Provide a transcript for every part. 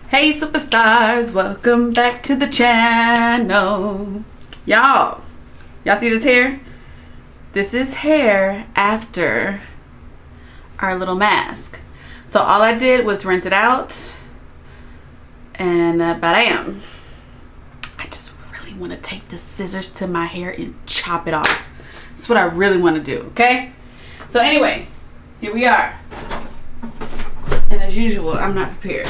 Hey superstars, welcome back to the channel. Y'all see this hair? This is hair after our little mask. So all I did was rinse it out and bam. I just really want to take the scissors to my hair and chop it off. That's what I really want to do, okay? So anyway, here we are. And as usual, I'm not prepared.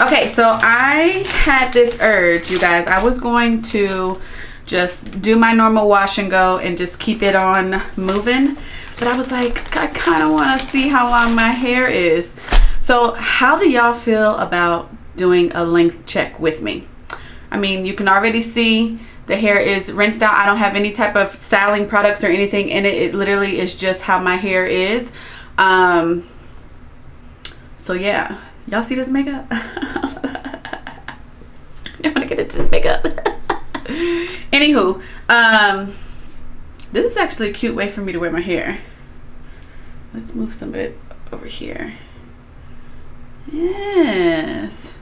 Okay, so I had this urge, you guys. I was going to just do my normal wash and go and just keep it on moving. But I was like, I kind of want to see how long my hair is. So how do y'all feel about doing a length check with me? I mean, you can already see the hair is rinsed out. I don't have any type of styling products or anything in it. It literally is just how my hair is. So yeah. Y'all see this makeup? I want to get into this makeup. Anywho, this is actually a cute way for me to wear my hair. Let's move some of it over here. Yes.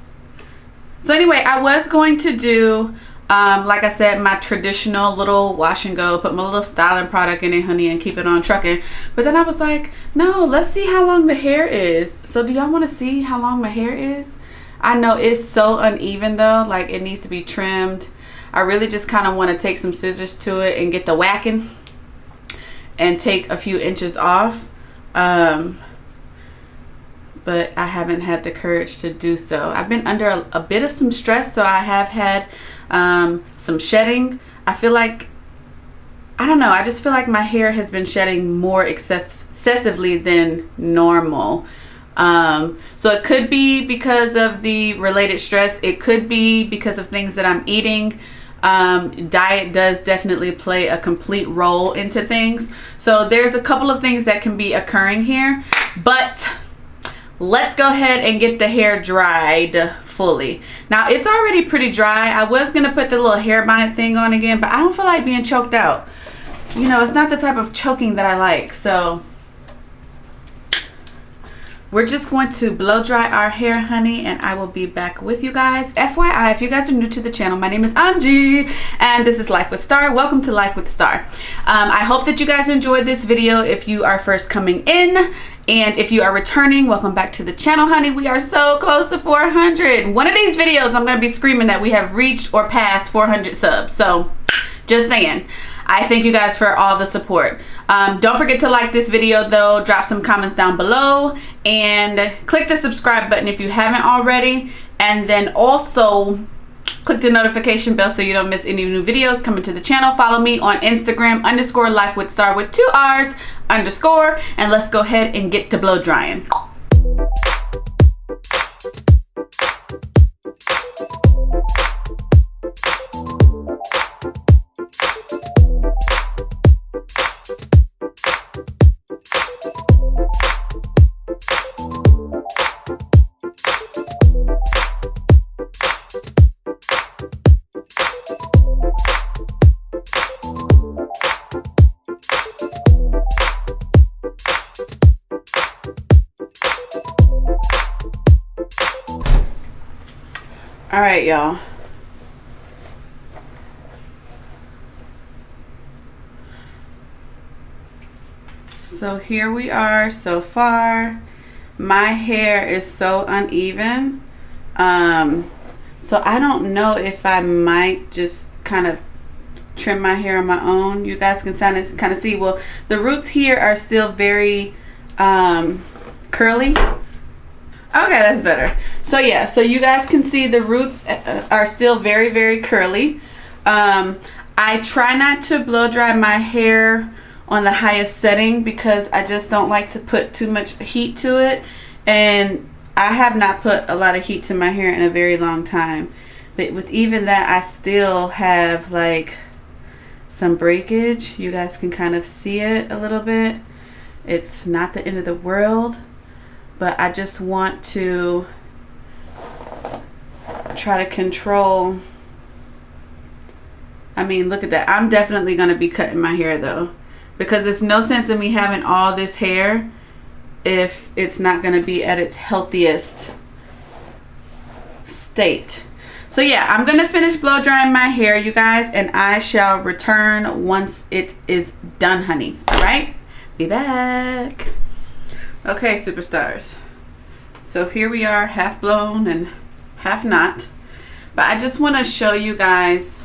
So anyway, I was going to do, like I said, my traditional little wash and go, put my little styling product in it, honey, and keep it on trucking. But then I was like, no, let's see how long the hair is. So do y'all want to see how long my hair is? I know it's so uneven though, like it needs to be trimmed. I really just kind of want to take some scissors to it and get the whacking and take a few inches off. But I haven't had the courage to do so. I've been under a bit of some stress, so I have had some shedding. I feel like, I don't know, I just feel like my hair has been shedding more excessively than normal. So it could be because of the related stress. It could be because of things that I'm eating. Diet does definitely play a complete role into things. So there's a couple of things that can be occurring here, but let's go ahead and get the hair dried fully. Now it's already pretty dry. I was gonna put the little hair bonnet thing on again, but I don't feel like being choked out. You know, it's not the type of choking that I like. So we're just going to blow dry our hair, honey, and I will be back with you guys. FYI, if you guys are new to the channel, my name is Angie and this is Life with Star. Welcome to Life with Star. I hope that you guys enjoyed this video. If you are first coming in, and if you are returning, welcome back to the channel, honey. We are so close to 400. One of these videos, I'm gonna be screaming that we have reached or passed 400 subs. So just saying, I thank you guys for all the support. Don't forget to like this video though, drop some comments down below, and click the subscribe button if you haven't already. And then also click the notification bell so you don't miss any new videos coming to the channel. Follow me on Instagram _Life with Star with 2 R's _, and let's go ahead and get to blow drying. All right, y'all. So here we are so far. My hair is so uneven. So I don't know if I might just kind of trim my hair on my own. You guys can kind of see. Well, the roots here are still very curly. Okay, that's better. So yeah, so you guys can see the roots are still very, very curly. I try not to blow dry my hair on the highest setting because I just don't like to put too much heat to it. And I have not put a lot of heat to my hair in a very long time. But with even that, I still have like some breakage. You guys can kind of see it a little bit. It's not the end of the world. But I just want to try to control. I mean, look at that. I'm definitely going to be cutting my hair though. Because there's no sense in me having all this hair if it's not going to be at its healthiest state. So yeah, I'm going to finish blow drying my hair, you guys. And I shall return once it is done, honey. All right? Be back. Okay, superstars, so here we are, half blown and half not, but I just want to show you guys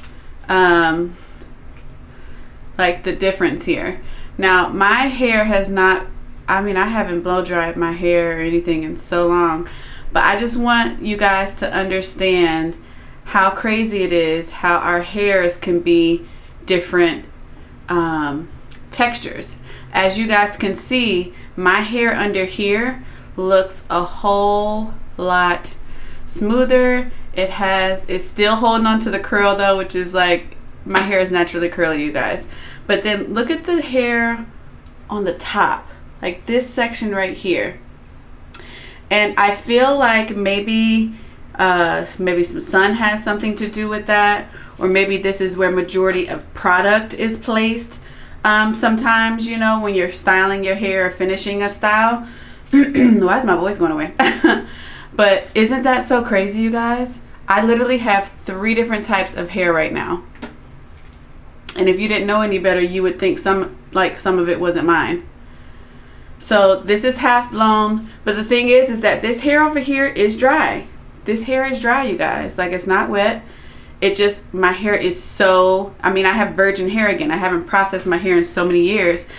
like the difference here. Now my hair has not, I mean, I haven't blow dried my hair or anything in so long, but I just want you guys to understand how crazy it is how our hairs can be different textures. As you guys can see, my hair under here looks a whole lot smoother. It's still holding on to the curl though, which is like, my hair is naturally curly, you guys. But then look at the hair on the top, like this section right here. And I feel like maybe some sun has something to do with that, or maybe this is where majority of product is placed. Sometimes, you know, when you're styling your hair or finishing a style. Why is my voice going away? But isn't that so crazy, you guys? I literally have 3 different types of hair right now. And if you didn't know any better, you would think some of it wasn't mine. So this is half blown. But the thing is that this hair over here is dry. This hair is dry, you guys. Like, it's not wet. It just, my hair is so, I mean, I have virgin hair again. I haven't processed my hair in so many years.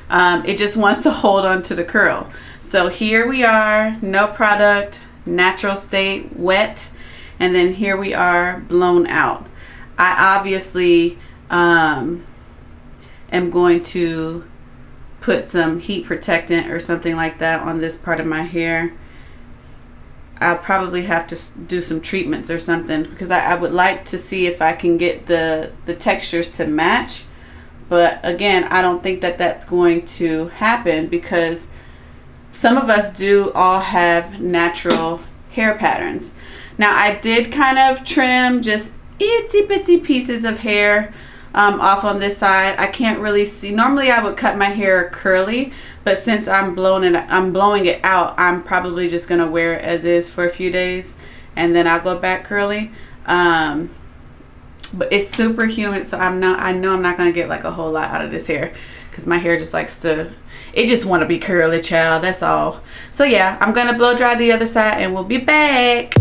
It just wants to hold on to the curl. So here we are, no product, natural state, wet. And then here we are, blown out. I obviously am going to put some heat protectant or something like that on this part of my hair. I'll probably have to do some treatments or something because I would like to see if I can get the textures to match. But again, I don't think that that's going to happen because some of us do all have natural hair patterns. Now I did kind of trim just itsy bitsy pieces of hair off on this side. I can't really see. Normally I would cut my hair curly, but since I'm blowing it out, I'm probably just gonna wear it as is for a few days, and then I'll go back curly. But it's super humid, so I know I'm not gonna get like a whole lot out of this hair because my hair just likes to. It just want to be curly, child. That's all. So yeah, I'm gonna blow dry the other side, and we'll be back.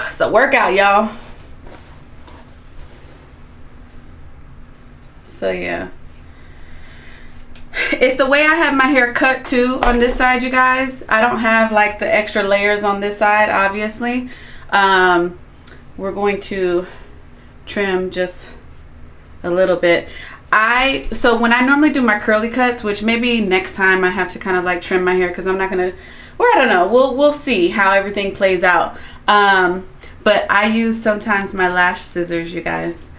It's a workout, y'all. So yeah, it's the way I have my hair cut too on this side, you guys. I don't have like the extra layers on this side, obviously. We're going to trim just a little bit. So when I normally do my curly cuts, which maybe next time I have to kind of like trim my hair because I'm not gonna, or I don't know, we'll see how everything plays out. But I use sometimes my lash scissors, you guys,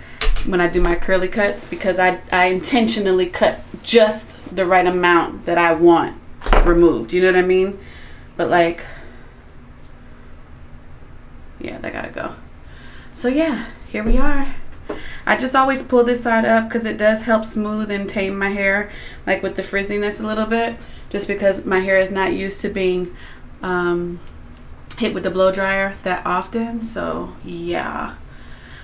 when I do my curly cuts because I intentionally cut just the right amount that I want removed. You know what I mean? But like, yeah, that gotta go. So yeah, here we are. I just always pull this side up because it does help smooth and tame my hair, like with the frizziness a little bit, just because my hair is not used to being hit with the blow dryer that often. So yeah,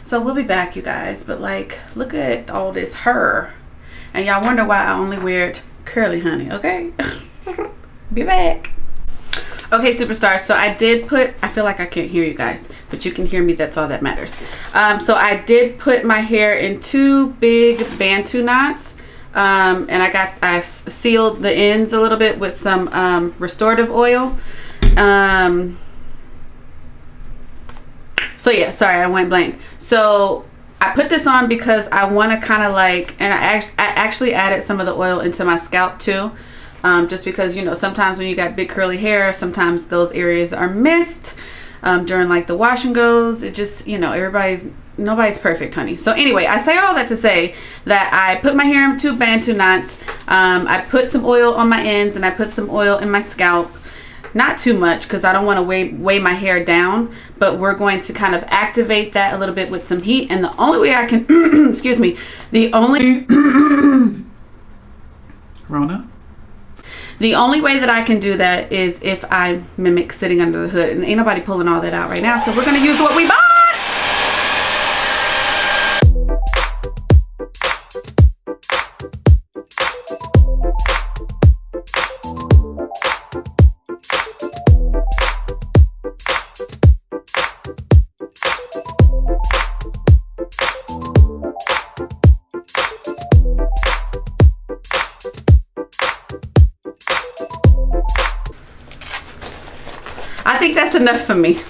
so we'll be back, you guys, but like, look at all this hair, and y'all wonder why I only wear it curly, honey. Okay. Be back. Okay, superstars, so I did put, I feel like I can't hear you guys, but you can hear me. That's all that matters. So I did put my hair in 2 big Bantu knots, and I sealed the ends a little bit with some restorative oil. So yeah, sorry, I went blank. So I put this on because I want to kind of like, and I actually added some of the oil into my scalp too. Just because, you know, sometimes when you got big curly hair, sometimes those areas are missed during like the wash and goes. It just, you know, nobody's perfect, honey. So anyway, I say all that to say that I put my hair in 2 Bantu knots. I put some oil on my ends, and I put some oil in my scalp. Not too much because I don't want to weigh my hair down, but we're going to kind of activate that a little bit with some heat. And the only way I can, excuse me, the only Rona? The only way that I can do that is if I mimic sitting under the hood, and ain't nobody pulling all that out right now, so we're gonna use what we bought. I think that's enough for me.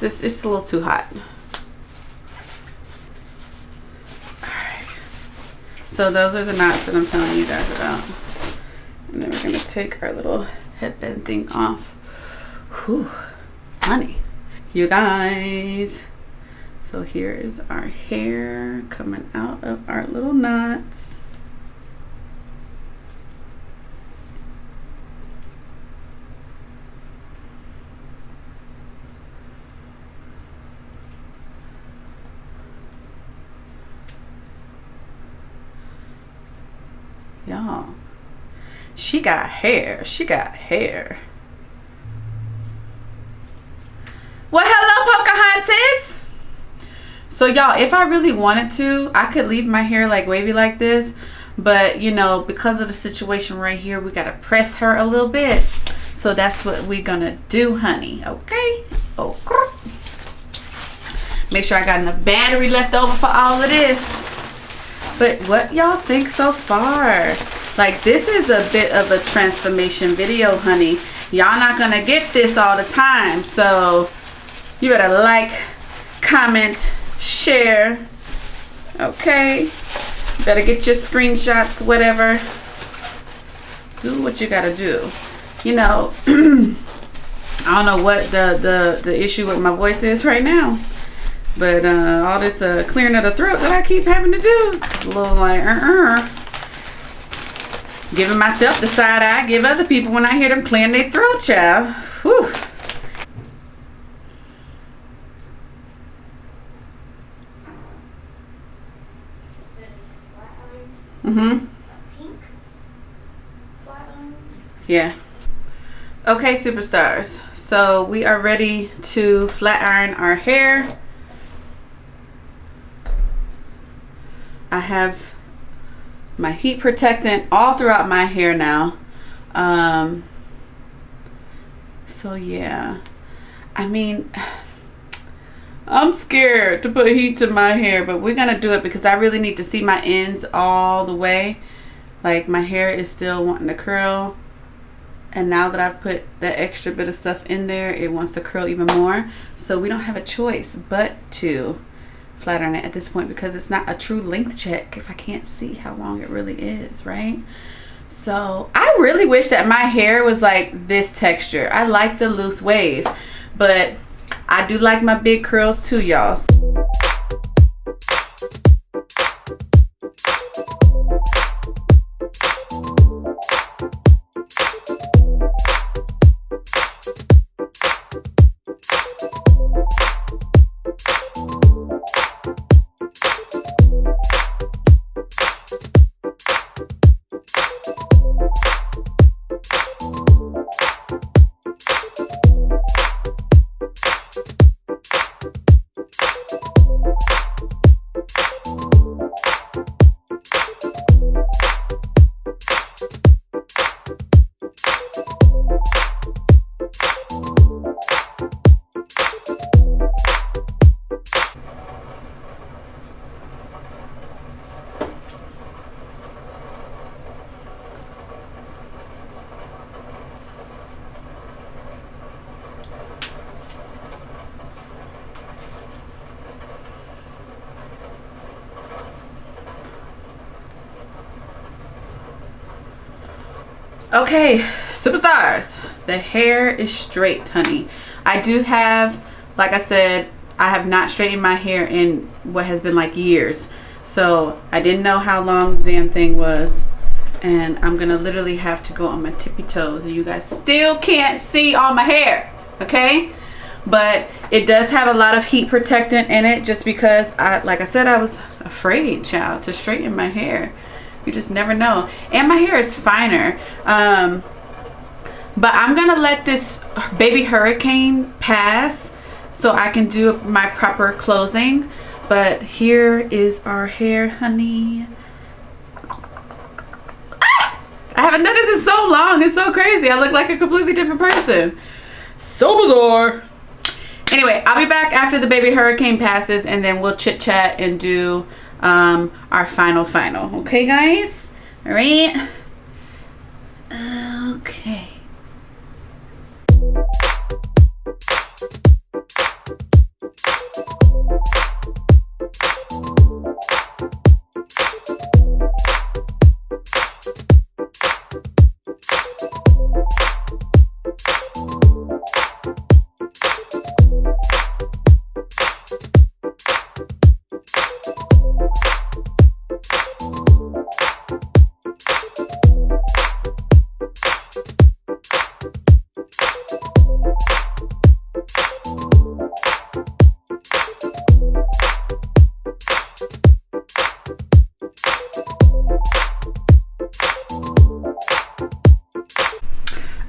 It's just a little too hot. Alright. So those are the knots that I'm telling you guys about. And then we're going to take our little headband thing off. Whew. Honey. You guys. So here is our hair coming out of our little knots. Y'all, she got hair. She got hair. Well, hello, Pocahontas. So y'all, if I really wanted to, I could leave my hair like wavy like this, but you know, because of the situation right here, we gotta press her a little bit. So that's what we're gonna do, honey. Okay. Okay. Make sure I got enough battery left over for all of this. But what y'all think so far? Like, this is a bit of a transformation video, honey. Y'all not gonna get this all the time. So you better like, comment, share. Okay? Better get your screenshots, whatever. Do what you gotta do. You know, I don't know what the issue with my voice is right now. But all this clearing of the throat that I keep having to do is a little like, Giving myself the side eye, give other people when I hear them clearing their throat, child. Whew. Mm-hmm. Pink flat iron. Yeah. Okay, superstars. So we are ready to flat iron our hair. I have my heat protectant all throughout my hair now. So yeah, I mean, I'm scared to put heat to my hair, but we're gonna do it because I really need to see my ends all the way. Like, my hair is still wanting to curl, and now that I've put that extra bit of stuff in there, it wants to curl even more. So we don't have a choice but to flat iron it at this point, because it's not a true length check if I can't see how long it really is, right? So I really wish that my hair was like this texture. I like the loose wave, but I do like my big curls too, y'all. Okay, superstars, the hair is straight, honey. I do have, like I said, I have not straightened my hair in what has been like years. So I didn't know how long the damn thing was. And I'm gonna literally have to go on my tippy toes, and you guys still can't see all my hair, okay? But it does have a lot of heat protectant in it, just because like I said, I was afraid, child, to straighten my hair. You just never know. And my hair is finer. But I'm gonna let this baby hurricane pass so I can do my proper closing. But here is our hair, honey. I haven't done this in so long. It's so crazy. I look like a completely different person. So bizarre. Anyway, I'll be back after the baby hurricane passes, and then we'll chit chat and do our final. Okay, guys? All right. Okay.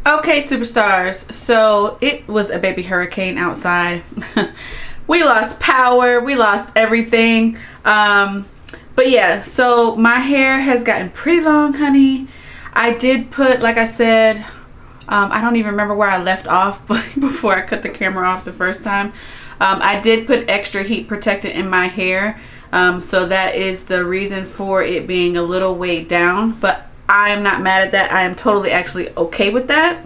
Okay, superstars, so it was a baby hurricane outside. We lost power, we lost everything. But yeah, so my hair has gotten pretty long, honey. I did put, like I said, I don't even remember where I left off before I cut the camera off the first time. I did put extra heat protectant in my hair, so that is the reason for it being a little weighed down, but I am not mad at that. I am totally actually okay with that.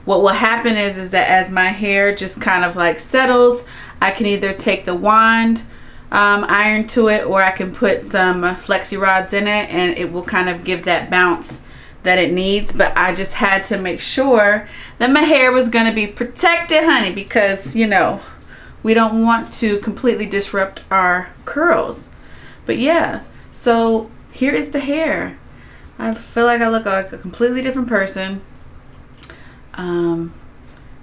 What will happen is that as my hair just kind of like settles, I can either take the wand iron to it, or I can put some flexi rods in it, and it will kind of give that bounce that it needs. But I just had to make sure that my hair was going to be protected, honey, because, you know, we don't want to completely disrupt our curls. But yeah, so here is the hair. I feel like I look like a completely different person.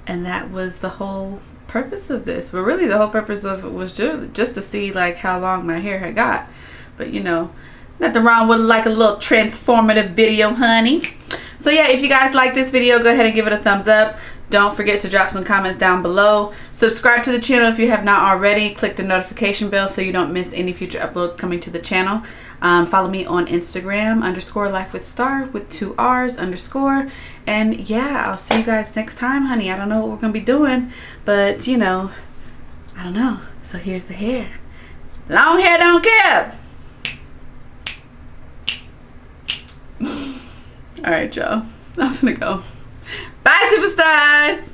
And that was the whole purpose of this. But really the whole purpose of it was just to see like how long my hair had got. But you know, nothing wrong with like a little transformative video, honey. So yeah, if you guys like this video, go ahead and give it a thumbs up. Don't forget to drop some comments down below. Subscribe to the channel if you have not already. Click the notification bell so you don't miss any future uploads coming to the channel. Follow me on Instagram _lifewithstar with 2 R's _. And yeah, I'll see you guys next time, honey. I don't know what we're gonna be doing, but you know, I don't know. So here's the hair. Long hair don't care. All right, y'all. I'm gonna go. Bye, superstars.